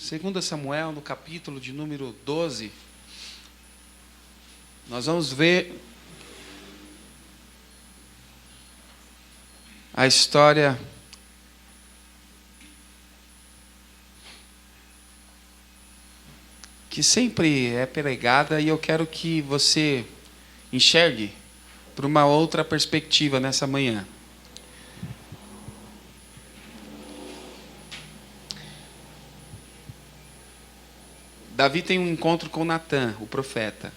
2 Samuel, no capítulo de número 12, nós vamos ver a história que sempre é pregada, e eu quero que você enxergue por uma outra perspectiva nessa manhã. Davi tem um encontro com Natã, o profeta.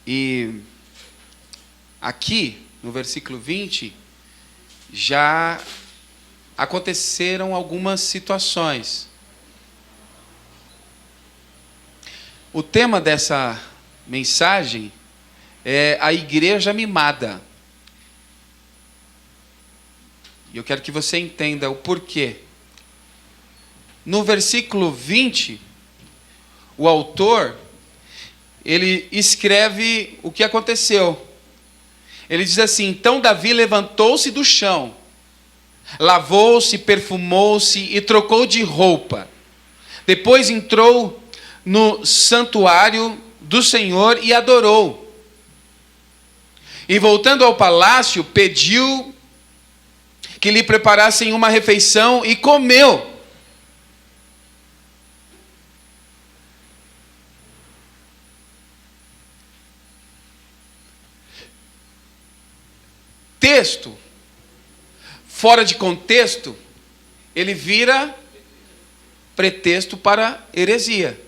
E aqui, no versículo 20, já aconteceram algumas situações. O tema dessa mensagem é a igreja mimada. E eu quero que você entenda o porquê. No versículo 20, o autor, ele escreve o que aconteceu. Ele diz assim: então Davi levantou-se do chão, lavou-se, perfumou-se e trocou de roupa. Depois entrou no santuário do Senhor e adorou. E voltando ao palácio, pediu que lhe preparassem uma refeição e comeu. Texto fora de contexto, ele vira pretexto para heresia.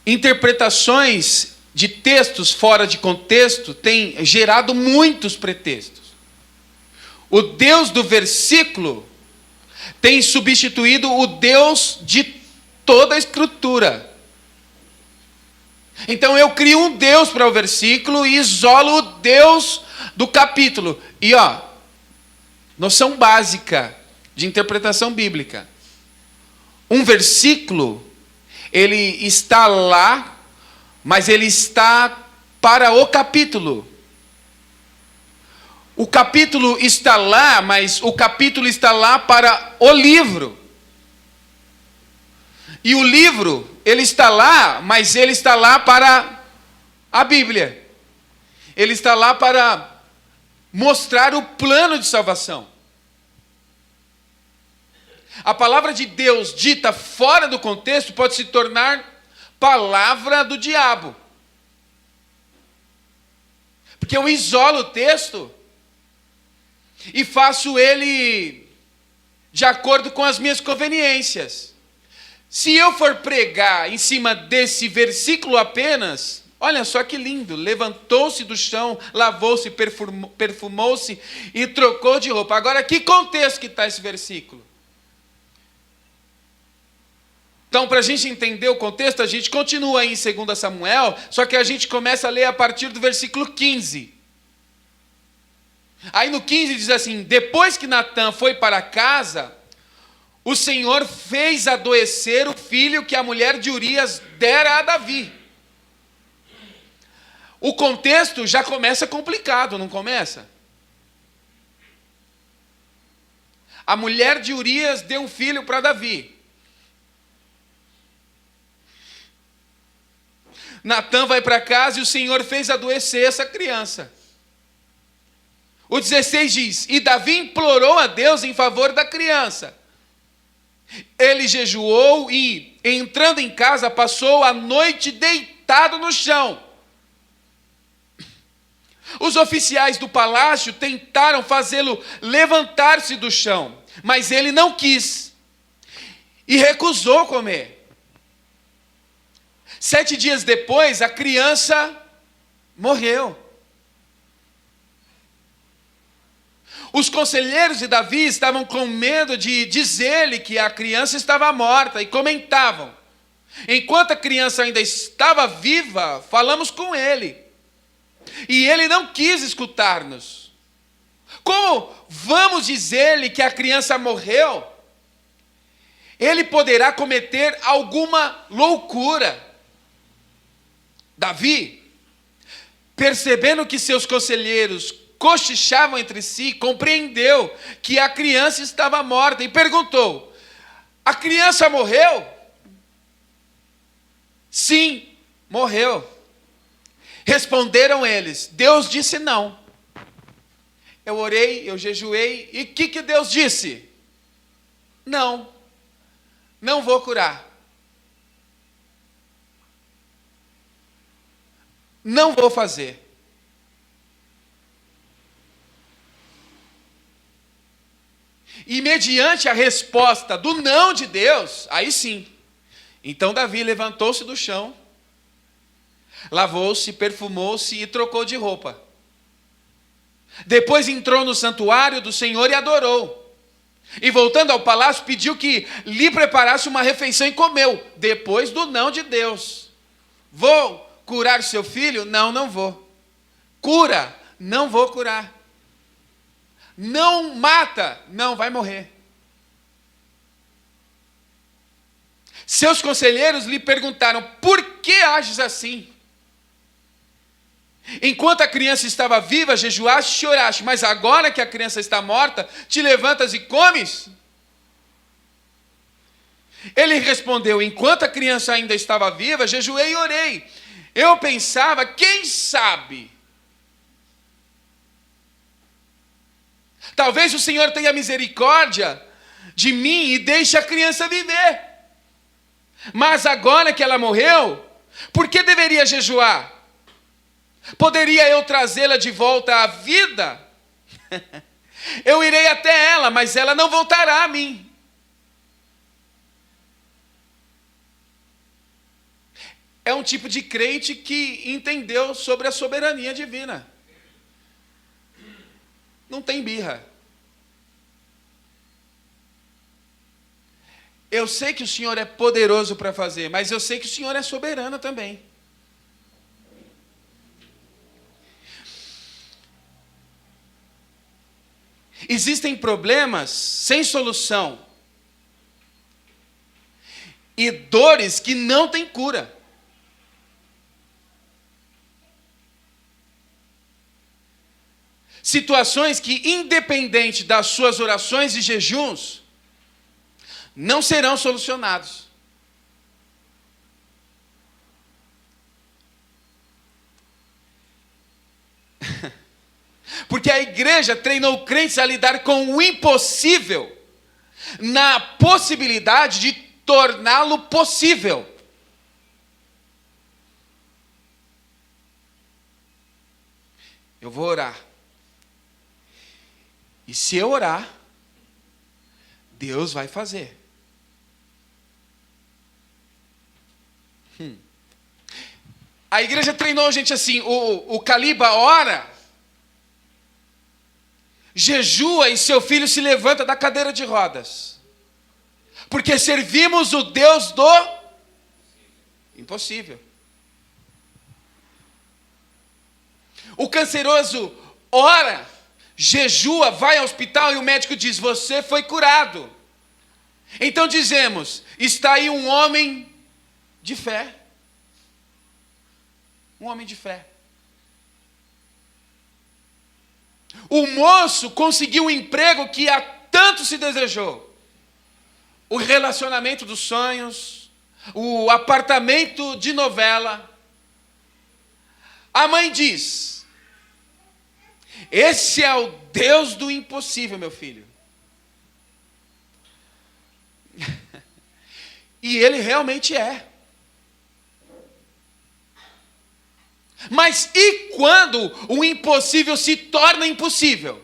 Interpretações de textos fora de contexto têm gerado muitos pretextos. O Deus do versículo tem substituído o Deus de toda a Escritura. Então eu crio um Deus para o versículo e isolo o Deus do capítulo. E noção básica de interpretação bíblica. Um versículo, ele está lá, mas ele está para o capítulo. O capítulo está lá, mas o capítulo está lá para o livro. E o livro, ele está lá, mas ele está lá para a Bíblia. Ele está lá para mostrar o plano de salvação. A palavra de Deus dita fora do contexto pode se tornar palavra do diabo. Porque eu isolo o texto e faço ele de acordo com as minhas conveniências. Se eu for pregar em cima desse versículo apenas, olha só que lindo, levantou-se do chão, lavou-se, perfumou-se e trocou de roupa. Agora, que contexto que está esse versículo? Então, para a gente entender o contexto, a gente continua aí em 2 Samuel, só que a gente começa a ler a partir do versículo 15. Aí no 15 diz assim: depois que Natã foi para casa, o Senhor fez adoecer o filho que a mulher de Urias dera a Davi. O contexto já começa complicado, não começa? A mulher de Urias deu um filho para Davi. Natã vai para casa e o Senhor fez adoecer essa criança. O 16 diz: e Davi implorou a Deus em favor da criança. Ele jejuou e, entrando em casa, passou a noite deitado no chão. Os oficiais do palácio tentaram fazê-lo levantar-se do chão, mas ele não quis e recusou comer. 7 dias depois, a criança morreu. Os conselheiros de Davi estavam com medo de dizer-lhe que a criança estava morta e comentavam: enquanto a criança ainda estava viva, falamos com ele. E ele não quis escutar-nos. Como vamos dizer-lhe que a criança morreu? Ele poderá cometer alguma loucura. Davi, percebendo que seus conselheiros cochichavam entre si, compreendeu que a criança estava morta e perguntou: a criança morreu? Sim, morreu. Responderam eles. Deus disse não. Eu orei, eu jejuei, e o que Deus disse? Não, não vou curar. Não vou fazer. E mediante a resposta do não de Deus, aí sim. Então Davi levantou-se do chão, lavou-se, perfumou-se e trocou de roupa. Depois entrou no santuário do Senhor e adorou. E voltando ao palácio, pediu que lhe preparasse uma refeição e comeu, depois do não de Deus. Vou curar seu filho? Não, não vou. Cura? Não vou curar. Não mata? Não, vai morrer. Seus conselheiros lhe perguntaram: por que ages assim? Enquanto a criança estava viva, jejuaste e choraste, mas agora que a criança está morta, te levantas e comes? Ele respondeu: enquanto a criança ainda estava viva, jejuei e orei. Eu pensava, quem sabe? Talvez o Senhor tenha misericórdia de mim e deixe a criança viver. Mas agora que ela morreu, por que deveria jejuar? Poderia eu trazê-la de volta à vida? Eu irei até ela, mas ela não voltará a mim. É um tipo de crente que entendeu sobre a soberania divina. Não tem birra. Eu sei que o Senhor é poderoso para fazer, mas eu sei que o Senhor é soberano também. Existem problemas sem solução e dores que não têm cura. Situações que, independente das suas orações e jejuns, não serão solucionados. Porque a igreja treinou crentes a lidar com o impossível, na possibilidade de torná-lo possível. Eu vou orar. E se eu orar, Deus vai fazer. A igreja treinou a gente assim, o Caliba ora, jejua e seu filho se levanta da cadeira de rodas. Porque servimos o Deus do impossível. O canceroso ora, jejua, vai ao hospital e o médico diz: você foi curado. Então dizemos: está aí um homem de fé. Um homem de fé. O moço conseguiu um emprego que há tanto se desejou. O relacionamento dos sonhos, o apartamento de novela. A mãe diz: esse é o Deus do impossível, meu filho. E ele realmente é. Mas e quando o impossível se torna impossível?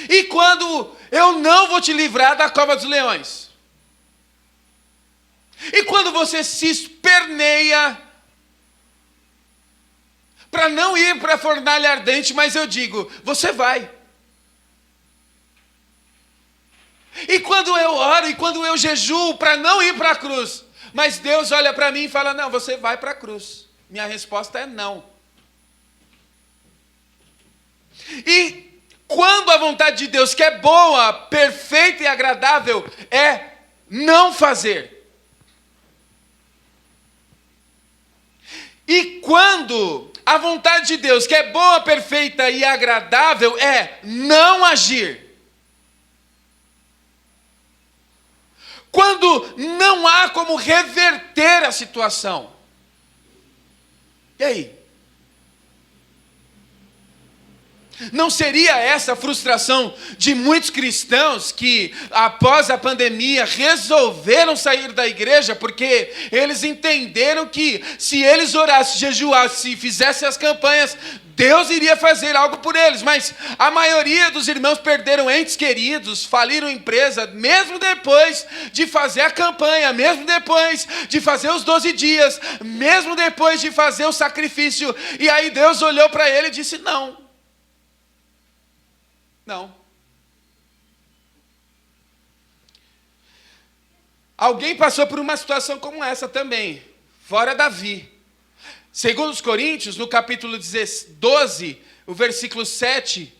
E quando eu não vou te livrar da cova dos leões? E quando você se esperneia para não ir para a fornalha ardente, mas eu digo: você vai. E quando eu oro e quando eu jejuo para não ir para a cruz, mas Deus olha para mim e fala: não, você vai para a cruz. Minha resposta é não. E quando a vontade de Deus, que é boa, perfeita e agradável, é não fazer. E quando a A vontade de Deus, que é boa, perfeita e agradável, é não agir. Quando não há como reverter a situação. E aí? Não seria essa a frustração de muitos cristãos que, após a pandemia, resolveram sair da igreja porque eles entenderam que se eles orassem, jejuassem e fizessem as campanhas, Deus iria fazer algo por eles. Mas a maioria dos irmãos perderam entes queridos, faliram empresa, mesmo depois de fazer a campanha, mesmo depois de fazer os 12 dias, mesmo depois de fazer o sacrifício. E aí Deus olhou para ele e disse: não. Não. Alguém passou por uma situação como essa também, fora Davi. Segundo os Coríntios, no capítulo 12, o versículo 7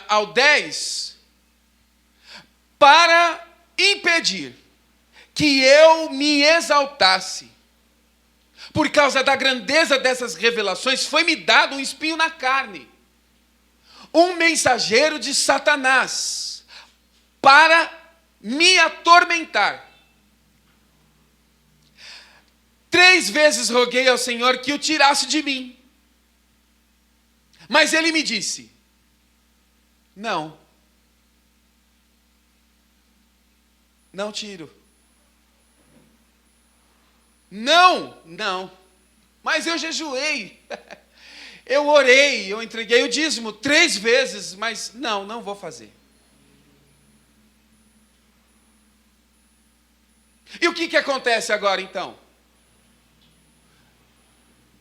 ao 10, para impedir que eu me exaltasse, por causa da grandeza dessas revelações, foi-me dado um espinho na carne, um mensageiro de Satanás, para me atormentar. 3 vezes roguei ao Senhor que o tirasse de mim. Mas ele me disse: não. Não tiro. Não. Mas eu jejuei. Eu orei, eu entreguei o dízimo 3 vezes, mas não vou fazer. E o que acontece agora então?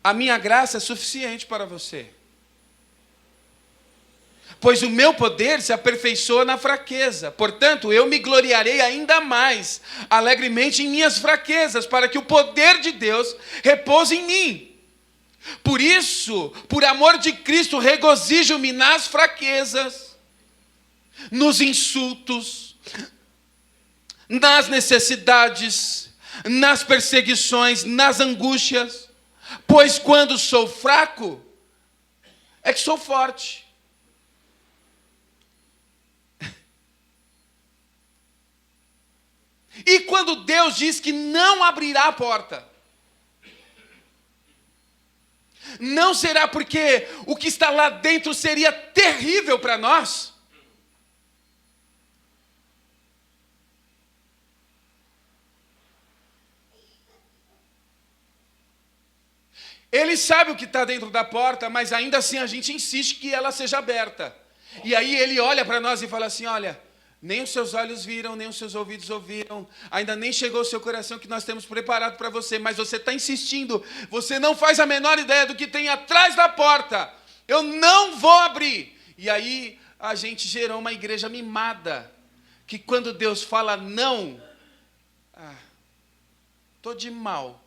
A minha graça é suficiente para você. Pois o meu poder se aperfeiçoa na fraqueza. Portanto, eu me gloriarei ainda mais alegremente em minhas fraquezas, para que o poder de Deus repouse em mim. Por isso, por amor de Cristo, regozijo-me nas fraquezas, nos insultos, nas necessidades, nas perseguições, nas angústias, pois quando sou fraco, é que sou forte. E quando Deus diz que não abrirá a porta, não será porque o que está lá dentro seria terrível para nós? Ele sabe o que está dentro da porta, mas ainda assim a gente insiste que ela seja aberta. E aí ele olha para nós e fala assim: olha, nem os seus olhos viram, nem os seus ouvidos ouviram, ainda nem chegou ao seu coração que nós temos preparado para você, mas você está insistindo, você não faz a menor ideia do que tem atrás da porta, eu não vou abrir. E aí a gente gerou uma igreja mimada, que quando Deus fala não, estou de mal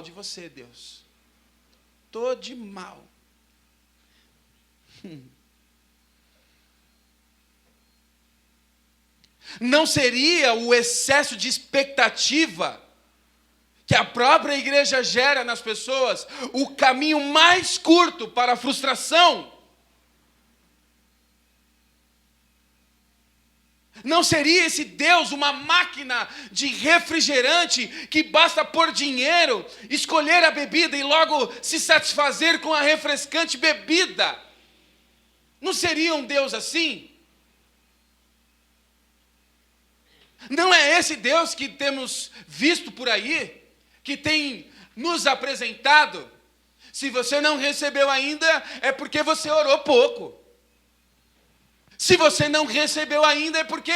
de você, Deus, estou de mal. Não seria o excesso de expectativa que a própria igreja gera nas pessoas o caminho mais curto para a frustração? Não seria esse Deus uma máquina de refrigerante que basta pôr dinheiro, escolher a bebida e logo se satisfazer com a refrescante bebida? Não seria um Deus assim? Não é esse Deus que temos visto por aí, que tem nos apresentado? Se você não recebeu ainda, é porque você orou pouco. Se você não recebeu ainda, é porque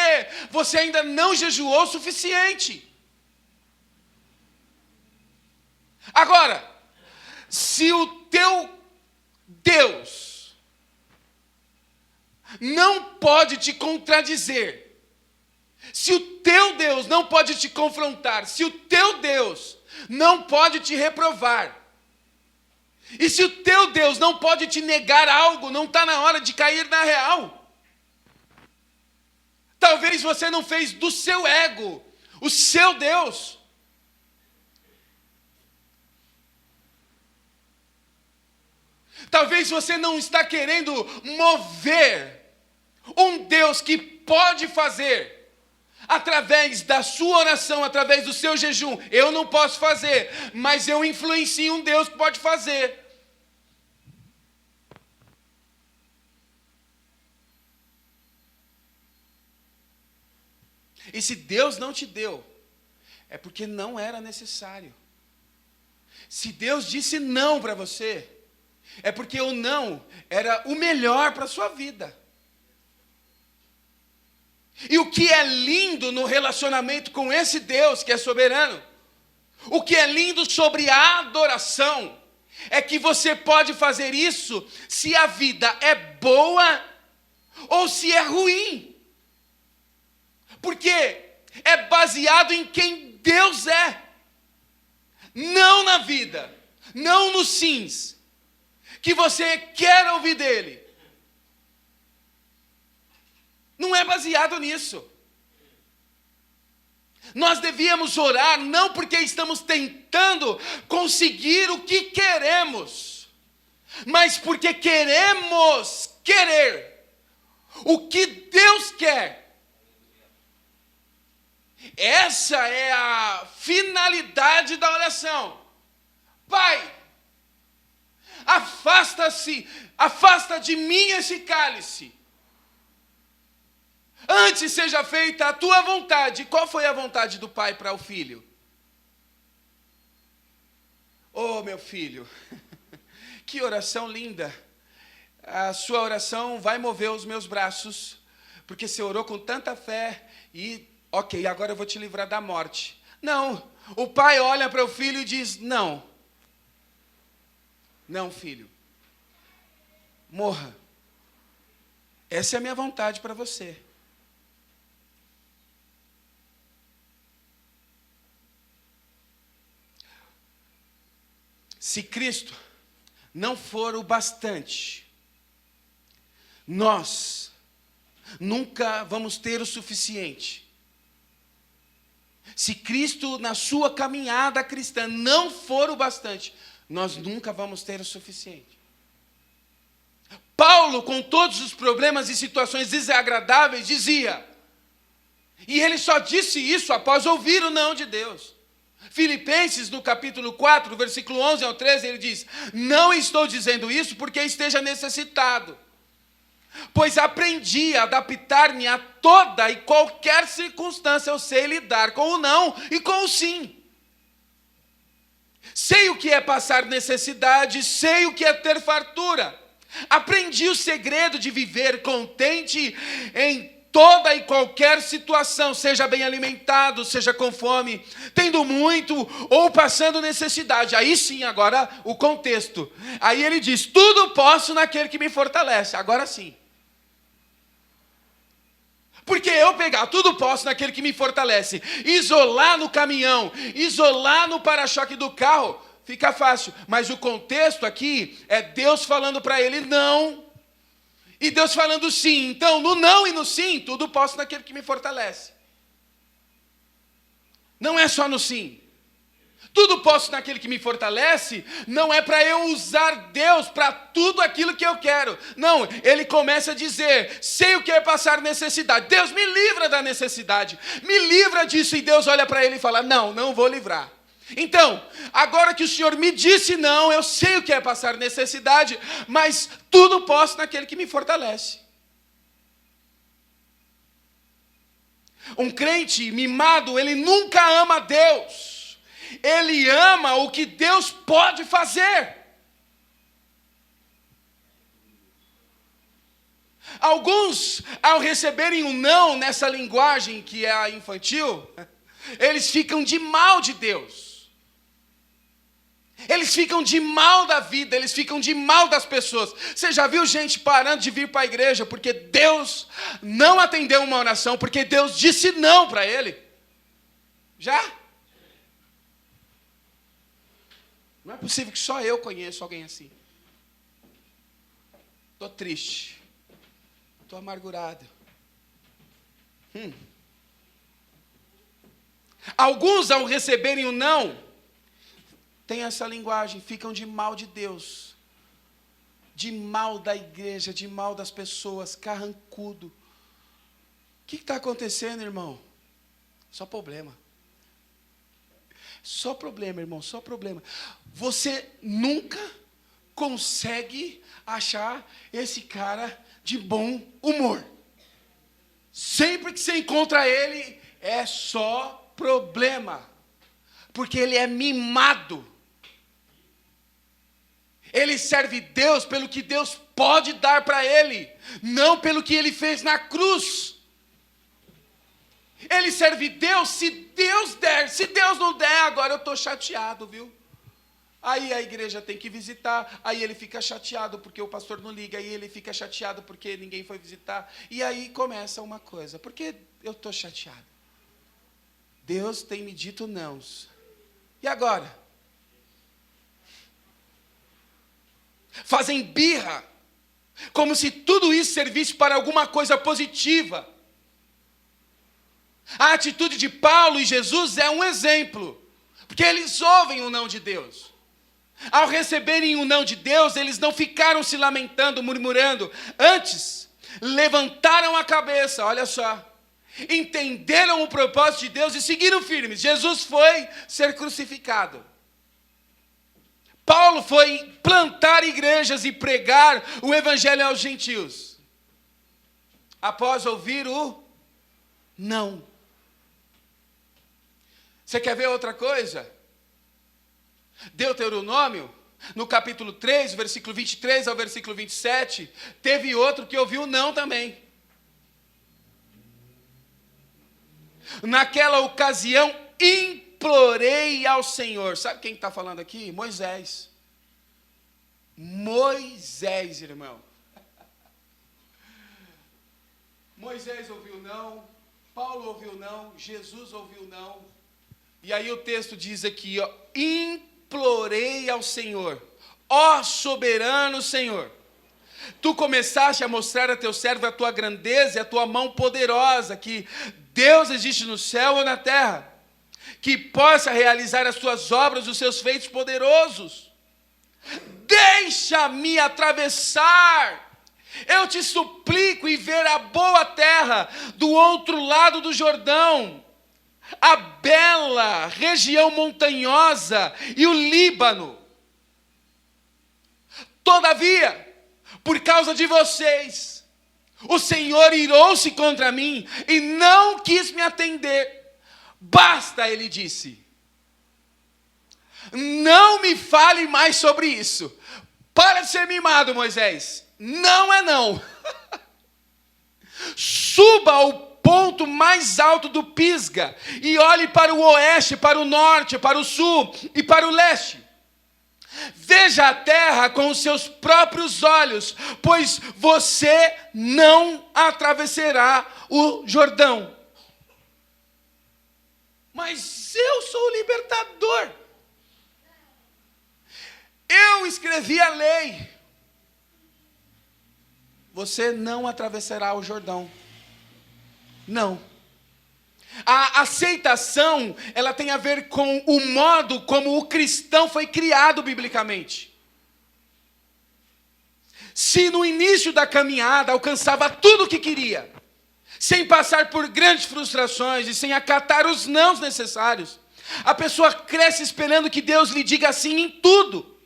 você ainda não jejuou o suficiente. Agora, se o teu Deus não pode te contradizer, se o teu Deus não pode te confrontar, se o teu Deus não pode te reprovar, e se o teu Deus não pode te negar algo, não está na hora de cair na real. Talvez você não fez do seu ego o seu Deus. Talvez você não está querendo mover um Deus que pode fazer através da sua oração, através do seu jejum. Eu não posso fazer, mas eu influencio um Deus que pode fazer. E se Deus não te deu, é porque não era necessário. Se Deus disse não para você, é porque o não era o melhor para a sua vida. E o que é lindo no relacionamento com esse Deus que é soberano, o que é lindo sobre a adoração, é que você pode fazer isso se a vida é boa ou se é ruim. Porque é baseado em quem Deus é. Não na vida, não nos sims que você quer ouvir dele. Não é baseado nisso. Nós devíamos orar não porque estamos tentando conseguir o que queremos, mas porque queremos querer o que Deus quer. Essa é a finalidade da oração. Pai, afasta de mim esse cálice. Antes seja feita a tua vontade. Qual foi a vontade do pai para o filho? Oh, meu filho, que oração linda. A sua oração vai mover os meus braços, porque você orou com tanta fé e, ok, agora eu vou te livrar da morte. Não, o pai olha para o filho e diz, não. Não, filho. Morra. Essa é a minha vontade para você. Se Cristo não for o bastante, nós nunca vamos ter o suficiente. Se Cristo, na sua caminhada cristã, não for o bastante, nós nunca vamos ter o suficiente. Paulo, com todos os problemas e situações desagradáveis, dizia, e ele só disse isso após ouvir o não de Deus. Filipenses, no capítulo 4, versículo 11 ao 13, ele diz, não estou dizendo isso porque esteja necessitado, pois aprendi a adaptar-me a toda e qualquer circunstância, eu sei lidar com o não e com o sim. Sei o que é passar necessidade, sei o que é ter fartura. Aprendi o segredo de viver contente em toda e qualquer situação, seja bem alimentado, seja com fome, tendo muito ou passando necessidade. Aí sim, agora o contexto. Aí ele diz, tudo posso naquele que me fortalece. Agora sim. Porque eu pegar tudo posso naquele que me fortalece, isolar no caminhão, isolar no para-choque do carro, fica fácil. Mas o contexto aqui é Deus falando para ele não. E Deus falando sim. Então, no não e no sim, tudo posso naquele que me fortalece. Não é só no sim. Tudo posso naquele que me fortalece, não é para eu usar Deus para tudo aquilo que eu quero. Não, ele começa a dizer, sei o que é passar necessidade. Deus me livra da necessidade. Me livra disso. E Deus olha para ele e fala, não vou livrar. Então, agora que o Senhor me disse não, eu sei o que é passar necessidade, mas tudo posso naquele que me fortalece. Um crente mimado, ele nunca ama Deus. Ele ama o que Deus pode fazer. Alguns, ao receberem um não nessa linguagem que é a infantil, eles ficam de mal de Deus. Eles ficam de mal da vida, eles ficam de mal das pessoas. Você já viu gente parando de vir para a igreja porque Deus não atendeu uma oração, porque Deus disse não para ele? Já? Não é possível que só eu conheço alguém assim. Estou triste. Estou amargurado. Alguns, ao receberem o não, tem essa linguagem, ficam de mal de Deus. de mal da igreja, de mal das pessoas, carrancudo. O que está acontecendo, irmão? Só problema. Só problema, irmão, só problema. Você nunca consegue achar esse cara de bom humor. Sempre que você encontra ele, é só problema. Porque ele é mimado. Ele serve Deus pelo que Deus pode dar para ele, não pelo que ele fez na cruz. Ele serve Deus se Deus der. Se Deus não der, agora eu estou chateado, viu? Aí a igreja tem que visitar, aí ele fica chateado porque o pastor não liga, aí ele fica chateado porque ninguém foi visitar. E aí começa uma coisa, porque eu estou chateado. Deus tem me dito não. E agora? Fazem birra, como se tudo isso servisse para alguma coisa positiva. A atitude de Paulo e Jesus é um exemplo, porque eles ouvem o não de Deus. Ao receberem o não de Deus, eles não ficaram se lamentando, murmurando. Antes, levantaram a cabeça, olha só. Entenderam o propósito de Deus e seguiram firmes. Jesus foi ser crucificado. Paulo foi plantar igrejas e pregar o evangelho aos gentios. Após ouvir o não. Você quer ver outra coisa? Deuteronômio, no capítulo 3, versículo 23 ao versículo 27, teve outro que ouviu não também. Naquela ocasião, implorei ao Senhor. Sabe quem está falando aqui? Moisés. Moisés, irmão. Moisés ouviu não, Paulo ouviu não, Jesus ouviu não. E aí o texto diz aqui, ó, implorei ao Senhor, ó soberano Senhor, tu começaste a mostrar a teu servo a tua grandeza e a tua mão poderosa, que Deus existe no céu ou na terra, que possa realizar as tuas obras, os seus feitos poderosos. Deixa-me atravessar, eu te suplico, e ver a boa terra do outro lado do Jordão, a bela região montanhosa e o Líbano. Todavia, por causa de vocês, o Senhor irou-se contra mim e não quis me atender. Basta, ele disse. Não me fale mais sobre isso. Para de ser mimado, Moisés. Não é não. Suba ao ponto mais alto do Pisga e olhe para o oeste, para o norte, para o sul e para o leste. Veja a terra com os seus próprios olhos, pois você não atravessará o Jordão. Mas eu sou o libertador. Eu escrevi a lei. Você não atravessará o Jordão. Não. A aceitação, ela tem a ver com o modo como o cristão foi criado biblicamente. Se no início da caminhada alcançava tudo o que queria, sem passar por grandes frustrações e sem acatar os nãos necessários, a pessoa cresce esperando que Deus lhe diga sim em tudo.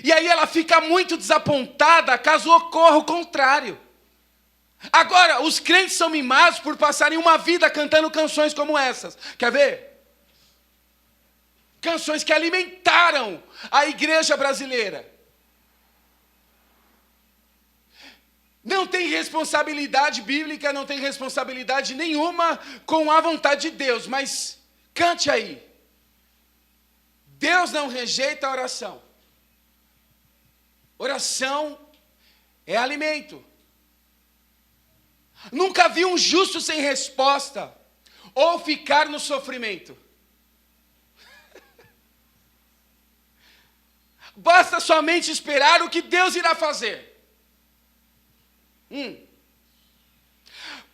E aí ela fica muito desapontada caso ocorra o contrário. Agora, os crentes são mimados por passarem uma vida cantando canções como essas. Quer ver? Canções que alimentaram a igreja brasileira. Não tem responsabilidade bíblica, não tem responsabilidade nenhuma com a vontade de Deus, mas cante aí. Deus não rejeita a oração. Oração é alimento. Nunca vi um justo sem resposta ou ficar no sofrimento. Basta somente esperar o que Deus irá fazer.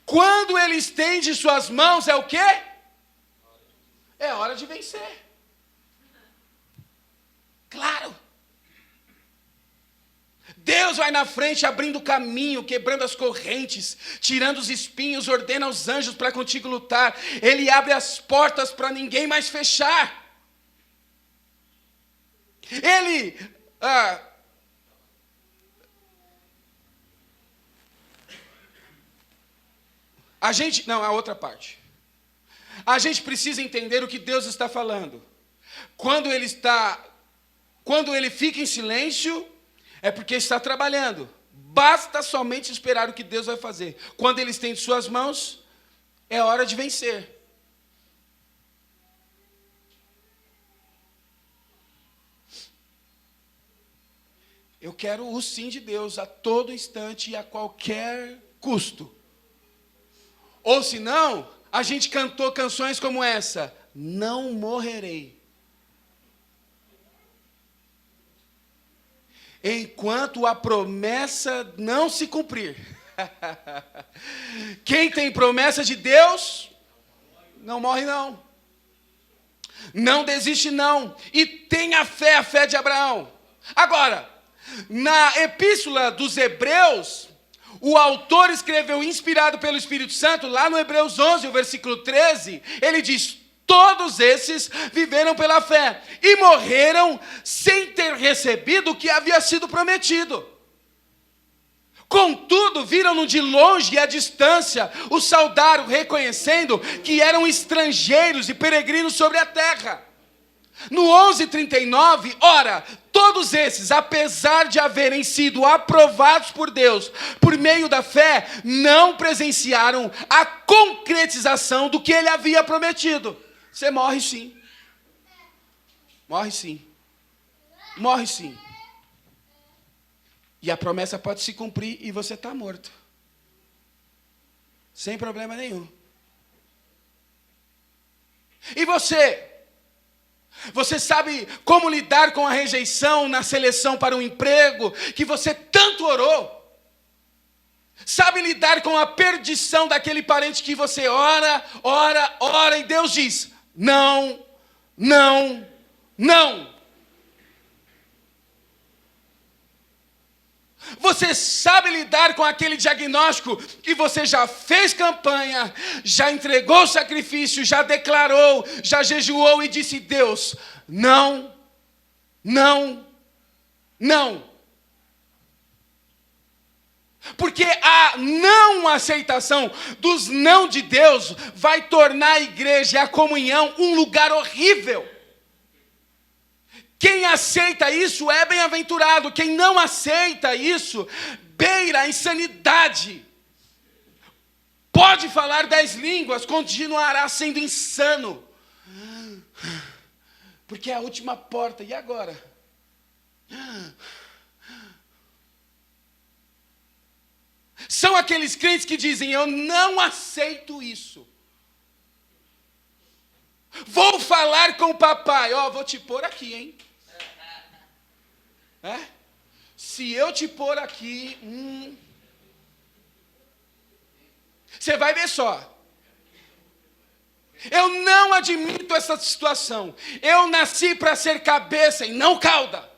Quando Ele estende suas mãos, é o quê? É hora de vencer. Claro. Deus Deus vai na frente, abrindo o caminho, quebrando as correntes, tirando os espinhos, ordena aos anjos para contigo lutar. Ele abre as portas para ninguém mais fechar. Ele... a outra parte. A gente precisa entender o que Deus está falando. Quando ele fica em silêncio, é porque está trabalhando. Basta somente esperar o que Deus vai fazer. Quando ele estende suas mãos, é hora de vencer. Eu quero o sim de Deus a todo instante e a qualquer custo. Ou senão, a gente cantou canções como essa: não morrerei enquanto a promessa não se cumprir. Quem tem promessa de Deus, não morre não. Não desiste não. E tenha a fé de Abraão. Agora, na Epístola dos Hebreus, o autor escreveu, inspirado pelo Espírito Santo, lá no Hebreus 11, o versículo 13, ele diz: todos esses viveram pela fé e morreram sem ter recebido o que havia sido prometido. Contudo, viram-no de longe e à distância, o saudaram, reconhecendo que eram estrangeiros e peregrinos sobre a terra. No 11:39, ora, todos esses, apesar de haverem sido aprovados por Deus por meio da fé, não presenciaram a concretização do que ele havia prometido. Você morre sim. Morre sim. Morre sim. E a promessa pode se cumprir e você está morto. Sem problema nenhum. E você? Você sabe como lidar com a rejeição na seleção para um emprego que você tanto orou? Sabe lidar com a perdição daquele parente que você ora e Deus diz: não, não, não. Você sabe lidar com aquele diagnóstico que você já fez campanha, já entregou sacrifício, já declarou, já jejuou e disse: Deus, não, não, não. Porque a não aceitação dos não de Deus vai tornar a igreja e a comunhão um lugar horrível. Quem aceita isso é bem-aventurado. Quem não aceita isso, beira a insanidade. Pode falar 10 línguas, continuará sendo insano. Porque é a última porta. E agora? São aqueles crentes que dizem: eu não aceito isso. Vou falar com o papai. Vou te pôr aqui, hein? Se eu te pôr aqui, você vai ver só. Eu não admito essa situação. Eu nasci para ser cabeça e não cauda.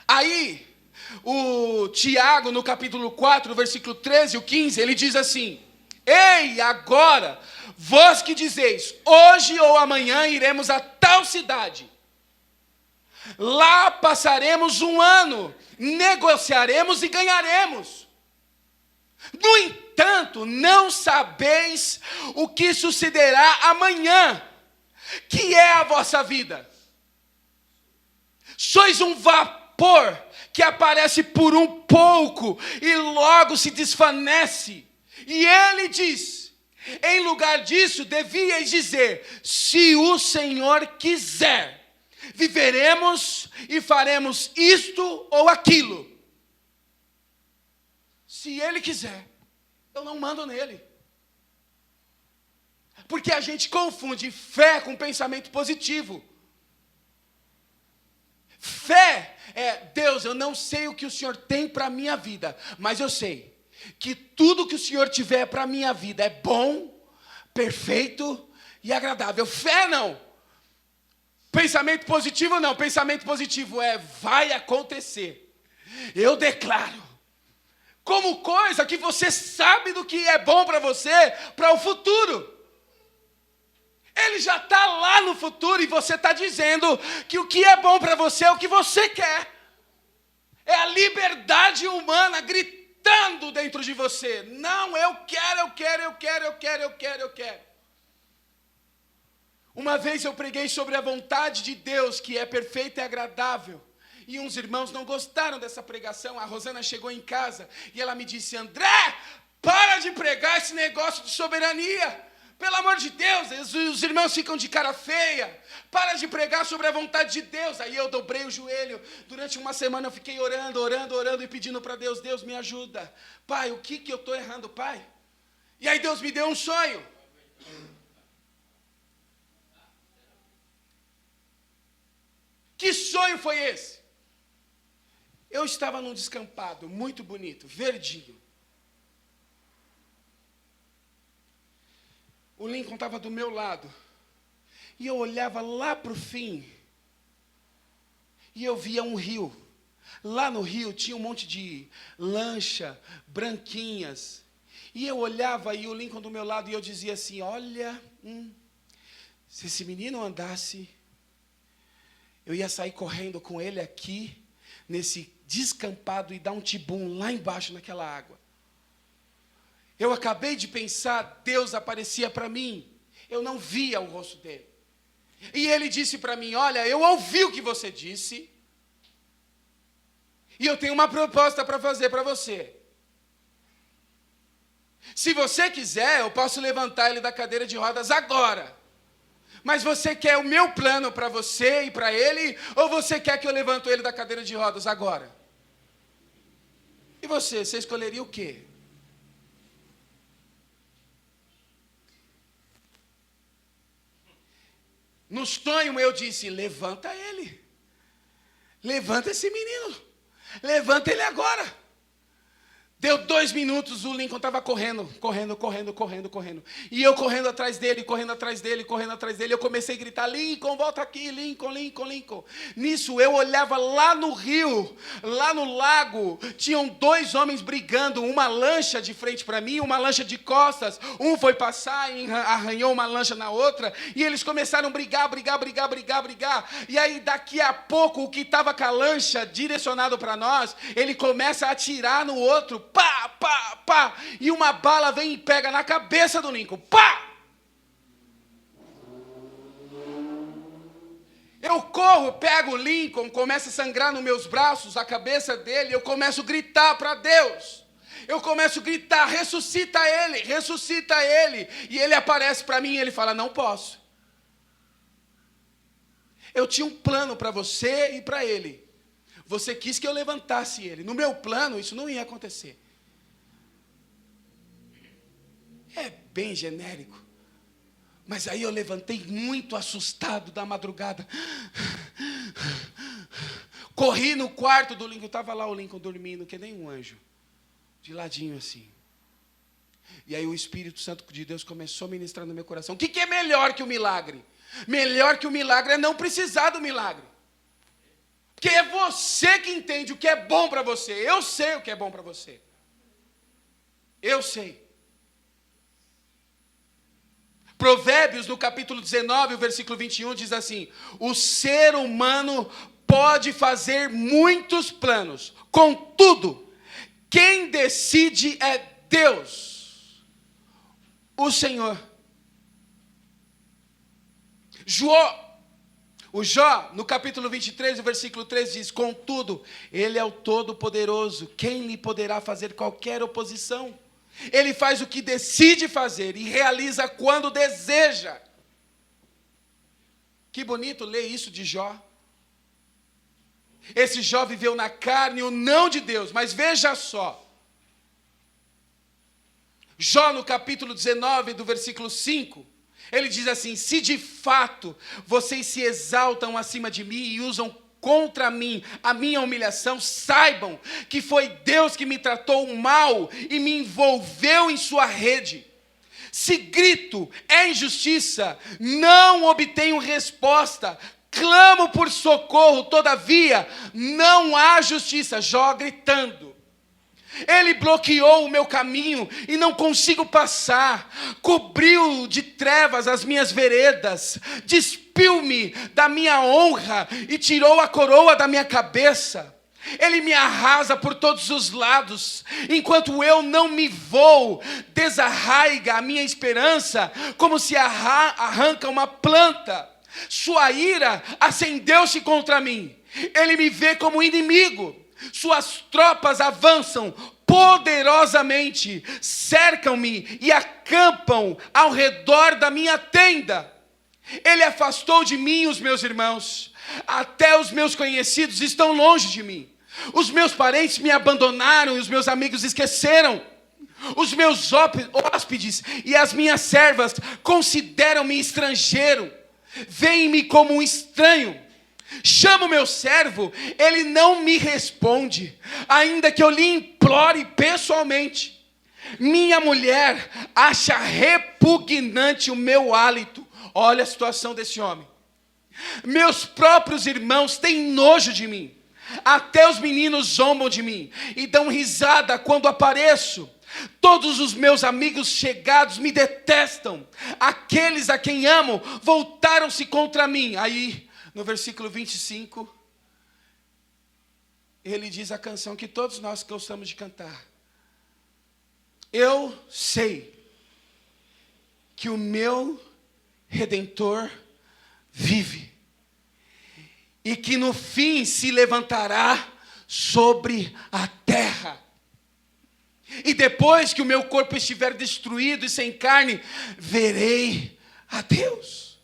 Aí, o Tiago, no capítulo 4, versículo 13 e 15, ele diz assim: ei, agora, vós que dizeis, hoje ou amanhã iremos a tal cidade. Lá passaremos um ano, negociaremos e ganharemos. No entanto, não sabeis o que sucederá amanhã, que é a vossa vida. Sois um vapor que aparece por um pouco e logo se desvanece. E ele diz: em lugar disso, devíeis dizer: se o Senhor quiser, viveremos e faremos isto ou aquilo. Se ele quiser, eu não mando nele. Porque a gente confunde fé com pensamento positivo. Fé é: Deus, eu não sei o que o Senhor tem para a minha vida, mas eu sei que tudo que o Senhor tiver para a minha vida é bom, perfeito e agradável. Fé não. Pensamento positivo não. Pensamento positivo é: vai acontecer. eu declaro, como coisa que você sabe do que é bom para você, para o futuro. Ele já está lá no futuro e você está dizendo que o que é bom para você é o que você quer. É a liberdade humana gritando dentro de você. Não, eu quero. Uma vez eu preguei sobre a vontade de Deus, que é perfeita e agradável. E uns irmãos não gostaram dessa pregação. A Rosana chegou em casa e ela me disse: André, para de pregar esse negócio de soberania. Pelo amor de Deus, os irmãos ficam de cara feia. Para de pregar sobre a vontade de Deus. Aí eu dobrei o joelho. Durante uma semana eu fiquei orando e pedindo para Deus: Deus, me ajuda. Pai, o que eu estou errando, Pai? E aí Deus me deu um sonho. Que sonho foi esse? Eu estava num descampado muito bonito, verdinho. O Lincoln estava do meu lado. E eu olhava lá para o fim. E eu via um rio. Lá no rio tinha um monte de lancha, branquinhas. E eu olhava e o Lincoln do meu lado e eu dizia assim: olha, se esse menino andasse, eu ia sair correndo com ele aqui, nesse descampado, e dar um tibum lá embaixo naquela água. Eu acabei de pensar, Deus aparecia para mim. Eu não via o rosto dele. E ele disse para mim: olha, eu ouvi o que você disse. E eu tenho uma proposta para fazer para você. Se você quiser, eu posso levantar ele da cadeira de rodas agora. Mas você quer o meu plano para você e para ele? Ou você quer que eu levante ele da cadeira de rodas agora? E você escolheria o quê? No sonho eu disse: levanta ele. Levanta esse menino. Levanta ele agora. Deu 2 minutos, o Lincoln estava correndo. E eu correndo atrás dele. Eu comecei a gritar: Lincoln, volta aqui, Lincoln. Nisso eu olhava lá no rio, lá no lago, tinham 2 homens brigando, uma lancha de frente para mim, uma lancha de costas. Um foi passar e arranhou uma lancha na outra, e eles começaram a brigar. E aí daqui a pouco, o que estava com a lancha direcionado para nós, ele começa a atirar no outro. Pá, e uma bala vem e pega na cabeça do Lincoln. Pá! Eu corro, pego o Lincoln, começa a sangrar nos meus braços, a cabeça dele, eu começo a gritar para Deus. Ressuscita ele. E ele aparece para mim e ele fala: não posso. Eu tinha um plano para você e para ele. Você quis que eu levantasse ele. No meu plano, isso não ia acontecer. É bem genérico. Mas aí eu levantei muito assustado da madrugada. Corri no quarto do Lincoln. Estava lá o Lincoln dormindo, que nem um anjo. De ladinho assim. E aí o Espírito Santo de Deus começou a ministrar no meu coração. O que é melhor que o milagre? Melhor que o milagre é não precisar do milagre. Porque é você que entende o que é bom para você. Eu sei o que é bom para você. Eu sei. Provérbios, no capítulo 19, o versículo 21, diz assim: o ser humano pode fazer muitos planos, contudo, quem decide é Deus, o Senhor. O Jó, no capítulo 23, o versículo 3 diz: contudo, ele é o Todo-Poderoso, quem lhe poderá fazer qualquer oposição? Ele faz o que decide fazer e realiza quando deseja. Que bonito ler isso de Jó. Esse Jó viveu na carne o não de Deus, mas veja só. Jó, no capítulo 19, do versículo 5, ele diz assim: se de fato vocês se exaltam acima de mim e usam contra mim a minha humilhação, saibam que foi Deus que me tratou mal e me envolveu em sua rede. Se grito é injustiça, não obtenho resposta. Clamo por socorro, todavia não há justiça. Jó gritando. Ele bloqueou o meu caminho e não consigo passar. Cobriu de trevas as minhas veredas. Despiu-me da minha honra e tirou a coroa da minha cabeça. Ele me arrasa por todos os lados. Enquanto eu não me vou, desarraiga a minha esperança, como se arranca uma planta. Sua ira acendeu-se contra mim. Ele me vê como inimigo. Suas tropas avançam poderosamente, cercam-me e acampam ao redor da minha tenda. Ele afastou de mim os meus irmãos. Até os meus conhecidos estão longe de mim. Os meus parentes me abandonaram e os meus amigos esqueceram. Os meus hóspedes e as minhas servas consideram-me estrangeiro. Veem-me como um estranho. Chamo meu servo, ele não me responde, ainda que eu lhe implore pessoalmente. Minha mulher acha repugnante o meu hálito. Olha a situação desse homem. Meus próprios irmãos têm nojo de mim. Até os meninos zombam de mim e dão risada quando apareço. Todos os meus amigos chegados me detestam. Aqueles a quem amo voltaram-se contra mim. Aí, no versículo 25, ele diz a canção que todos nós gostamos de cantar. Eu sei que o meu Redentor vive e que no fim se levantará sobre a terra. E depois que o meu corpo estiver destruído e sem carne, verei a Deus.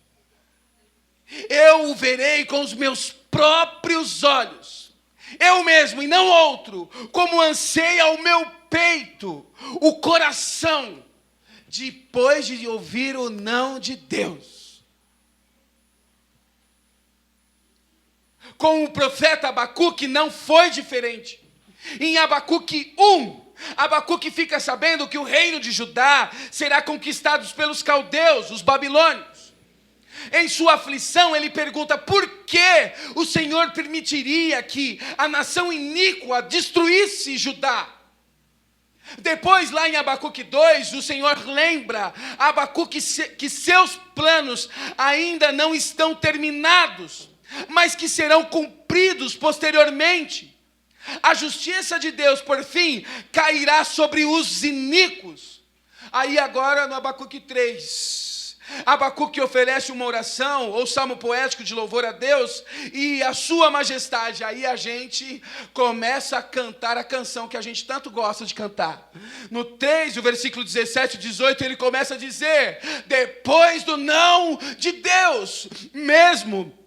Eu o verei com os meus próprios olhos. Eu mesmo e não outro. Como anseia o meu peito, o coração, depois de ouvir o não de Deus. Com o profeta Abacuque não foi diferente. Em Abacuque 1, Abacuque fica sabendo que o reino de Judá será conquistado pelos caldeus, os babilônios. Em sua aflição, ele pergunta por que o Senhor permitiria que a nação iníqua destruísse Judá. Depois, lá em Abacuque 2, o Senhor lembra a Abacuque que seus planos ainda não estão terminados, mas que serão cumpridos posteriormente. A justiça de Deus, por fim, cairá sobre os iníquos. Aí agora no Abacuque 3, Abacuque oferece uma oração, ou salmo poético de louvor a Deus, e a sua majestade. Aí a gente começa a cantar a canção que a gente tanto gosta de cantar. No 3, o versículo 17 e 18, ele começa a dizer: depois do não de Deus, mesmo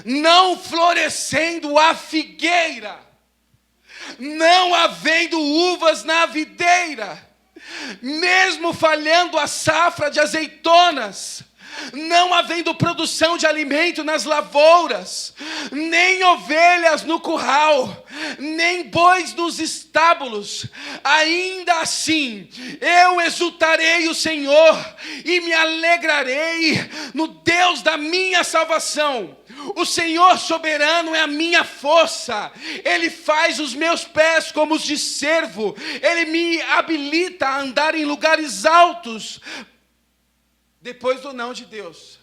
não florescendo a figueira, não havendo uvas na videira, mesmo falhando a safra de azeitonas, não havendo produção de alimento nas lavouras, nem ovelhas no curral, nem bois nos estábulos, ainda assim eu exultarei o Senhor e me alegrarei no Deus da minha salvação. O Senhor soberano é a minha força. Ele faz os meus pés como os de cervo. Ele me habilita a andar em lugares altos. Depois do não de Deus,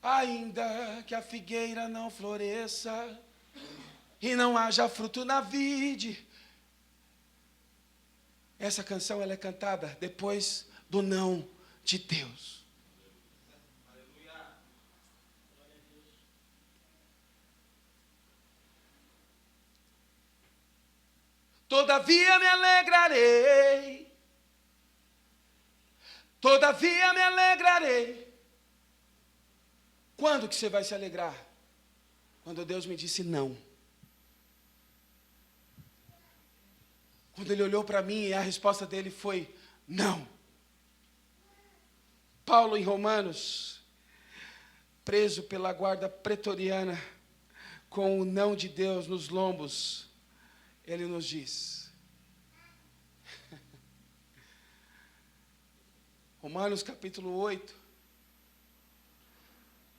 ainda que a figueira não floresça e não haja fruto na vide. Essa canção ela é cantada depois do não de Deus. Todavia me alegrarei. Todavia me alegrarei. Quando que você vai se alegrar? Quando Deus me disse não. Quando Ele olhou para mim e a resposta dele foi não. Paulo em Romanos, preso pela guarda pretoriana, com o não de Deus nos lombos, ele nos diz, Romanos capítulo 8,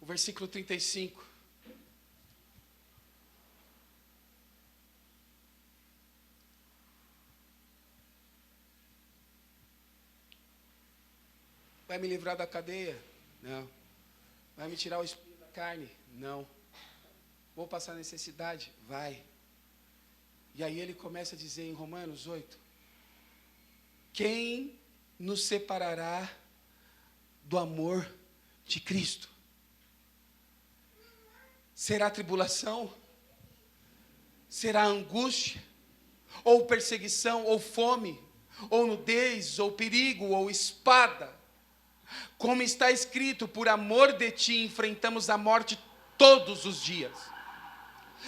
o versículo 35. Vai me livrar da cadeia? Não. Vai me tirar o espinho da carne? Não. Vou passar necessidade? Vai. E aí ele começa a dizer em Romanos 8: quem nos separará do amor de Cristo? Será tribulação? Será angústia? Ou perseguição? Ou fome? Ou nudez? Ou perigo? Ou espada? Como está escrito, por amor de ti enfrentamos a morte todos os dias.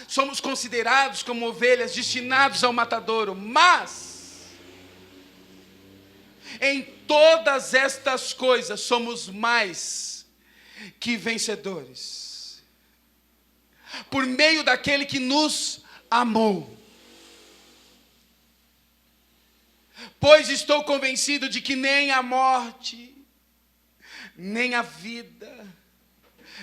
Somos considerados como ovelhas destinados ao matadouro, mas em todas estas coisas somos mais que vencedores, por meio daquele que nos amou. Pois estou convencido de que nem a morte, nem a vida,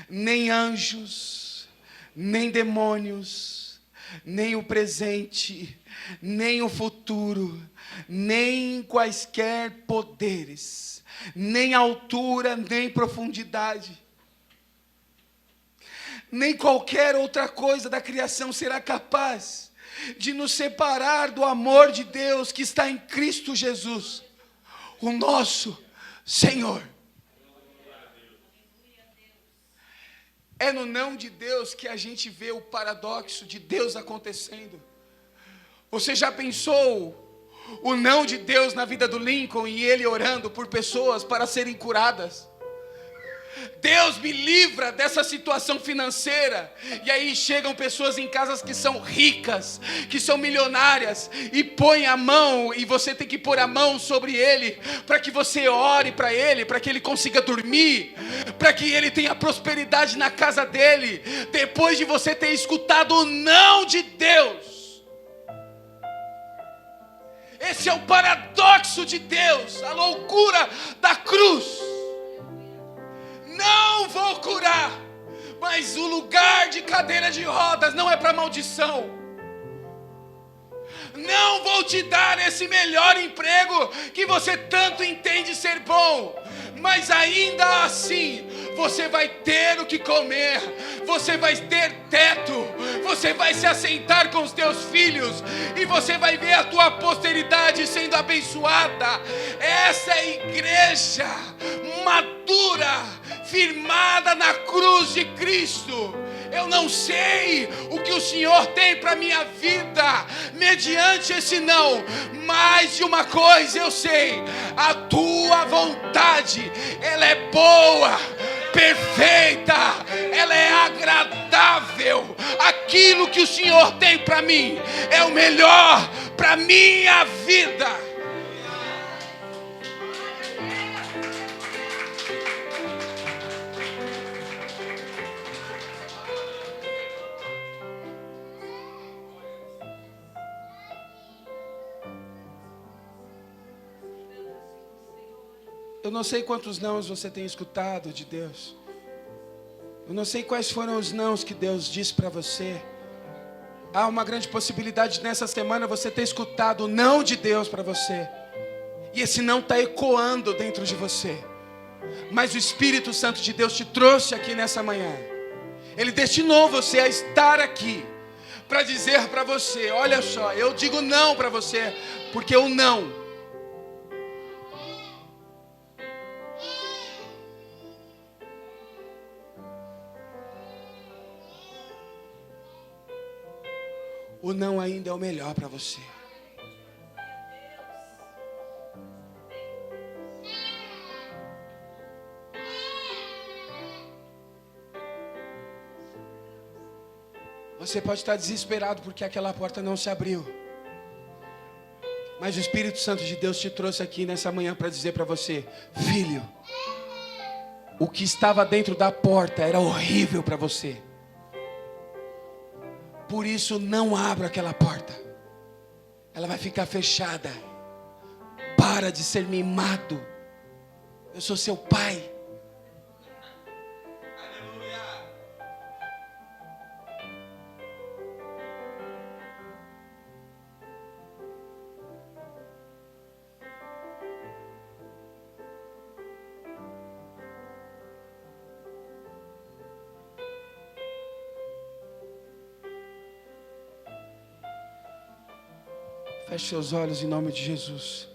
nem anjos, nem demônios, nem o presente, nem o futuro, nem quaisquer poderes, nem altura, nem profundidade, nem qualquer outra coisa da criação será capaz de nos separar do amor de Deus que está em Cristo Jesus, o nosso Senhor. É no não de Deus que a gente vê o paradoxo de Deus acontecendo. Você já pensou o não de Deus na vida do Lincoln e ele orando por pessoas para serem curadas? Deus me livra dessa situação financeira. E aí chegam pessoas em casas que são ricas, que são milionárias, e põem a mão, e você tem que pôr a mão sobre ele, para que você ore para ele, para que ele consiga dormir, para que ele tenha prosperidade na casa dele, depois de você ter escutado o não de Deus. Esse é o paradoxo de Deus, a loucura da cruz. Não vou curar, mas o lugar de cadeira de rodas não é para maldição. Não vou te dar esse melhor emprego que você tanto entende ser bom, mas ainda assim você vai ter o que comer, você vai ter teto, você vai se assentar com os teus filhos e você vai ver a tua posteridade sendo abençoada. Essa é a igreja madura, firmada na cruz de Cristo. Eu não sei o que o Senhor tem para minha vida mediante esse não, mas de uma coisa eu sei: a tua vontade, ela é boa, perfeita, ela é agradável. Aquilo que o Senhor tem para mim é o melhor para minha vida. Eu não sei quantos nãos você tem escutado de Deus. Eu não sei quais foram os nãos que Deus disse para você. Há uma grande possibilidade nessa semana você ter escutado o não de Deus para você. E esse não está ecoando dentro de você. Mas o Espírito Santo de Deus te trouxe aqui nessa manhã. Ele destinou você a estar aqui para dizer para você: olha só, eu digo não para você, porque o não ainda é o melhor para você. Você pode estar desesperado porque aquela porta não se abriu. Mas o Espírito Santo de Deus te trouxe aqui nessa manhã para dizer para você: filho, o que estava dentro da porta era horrível para você. Por isso não abra aquela porta. Ela vai ficar fechada. Para de ser mimado. Eu sou seu pai. Aleluia. Feche seus olhos em nome de Jesus.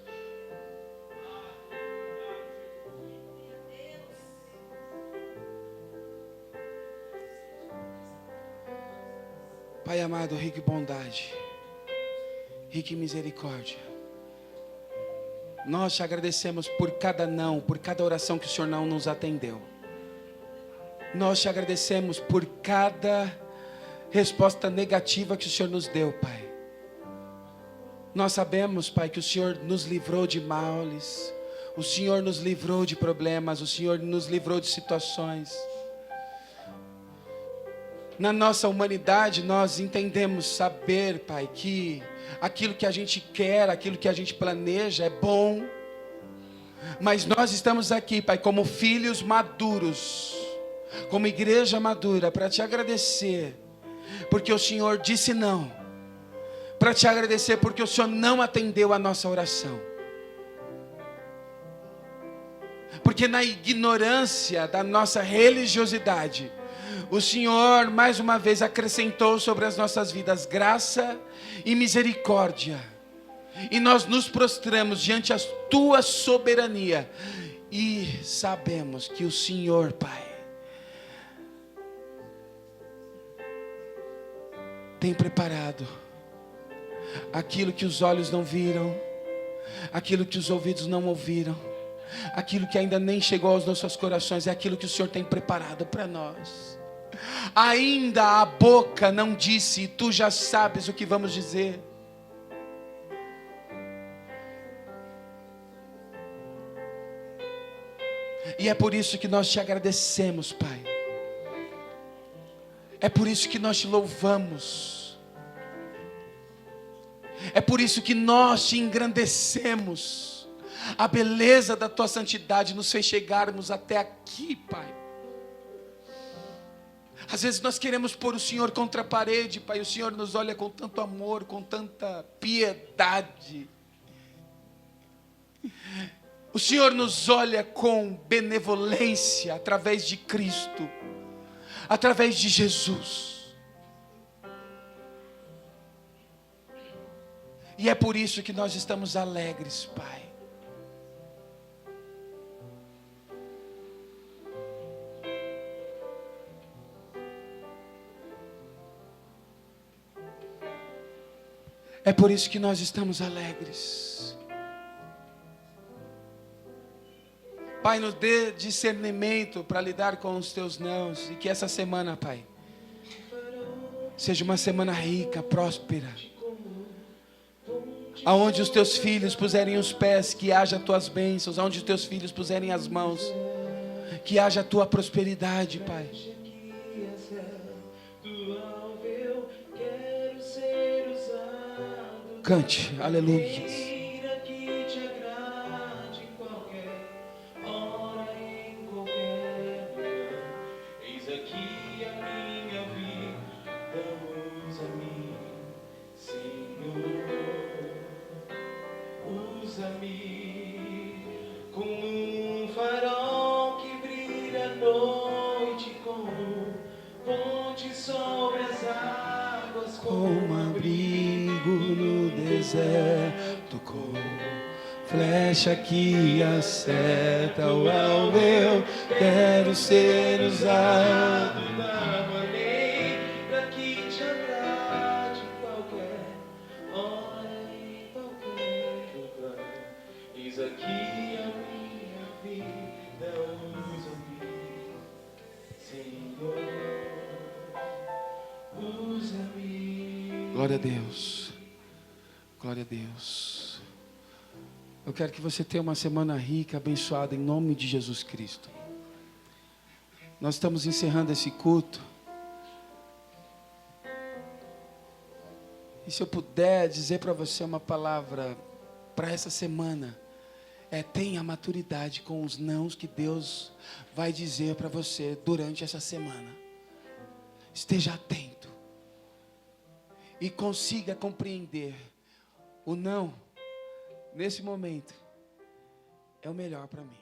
Pai amado, rico em bondade, rico em misericórdia, nós te agradecemos por cada não, por cada oração que o Senhor não nos atendeu. Nós te agradecemos por cada resposta negativa que o Senhor nos deu, Pai. Nós sabemos, Pai, que o Senhor nos livrou de males, o Senhor nos livrou de problemas, o Senhor nos livrou de situações. Na nossa humanidade, nós entendemos saber, Pai, que aquilo que a gente quer, aquilo que a gente planeja é bom. Mas nós estamos aqui, Pai, como filhos maduros, como igreja madura, para te agradecer, porque o Senhor disse não. Para te agradecer, porque o Senhor não atendeu a nossa oração. Porque na ignorância da nossa religiosidade, o Senhor, mais uma vez, acrescentou sobre as nossas vidas graça e misericórdia. E nós nos prostramos diante da Tua soberania. E sabemos que o Senhor, Pai, tem preparado aquilo que os olhos não viram, aquilo que os ouvidos não ouviram, aquilo que ainda nem chegou aos nossos corações, é aquilo que o Senhor tem preparado para nós. Ainda a boca não disse, e tu já sabes o que vamos dizer. E é por isso que nós te agradecemos, Pai. É por isso que nós te louvamos. É por isso que nós te engrandecemos. A beleza da tua santidade nos fez chegarmos até aqui, Pai. Às vezes nós queremos pôr o Senhor contra a parede, Pai. O Senhor nos olha com tanto amor, com tanta piedade. O Senhor nos olha com benevolência através de Cristo, através de Jesus. E é por isso que nós estamos alegres, Pai. É por isso que nós estamos alegres. Pai, nos dê discernimento para lidar com os teus nãos. E que essa semana, Pai, seja uma semana rica, próspera. Aonde os teus filhos puserem os pés, que haja tuas bênçãos. Aonde os teus filhos puserem as mãos, que haja a tua prosperidade, Pai. Cante, aleluia. Como abrigo no deserto, como flecha que acerta o alvo, eu quero ser usado da maneira que te agrade, qualquer hora e qualquer lugar. Eis aqui a minha vida, usa-me, Senhor, usa-me. Glória a Deus, glória a Deus. Eu quero que você tenha uma semana rica, abençoada, em nome de Jesus Cristo. Nós estamos encerrando esse culto. E se eu puder dizer para você uma palavra para essa semana, tenha maturidade com os nãos que Deus vai dizer para você durante essa semana. Esteja atento. E consiga compreender o não, nesse momento, é o melhor para mim.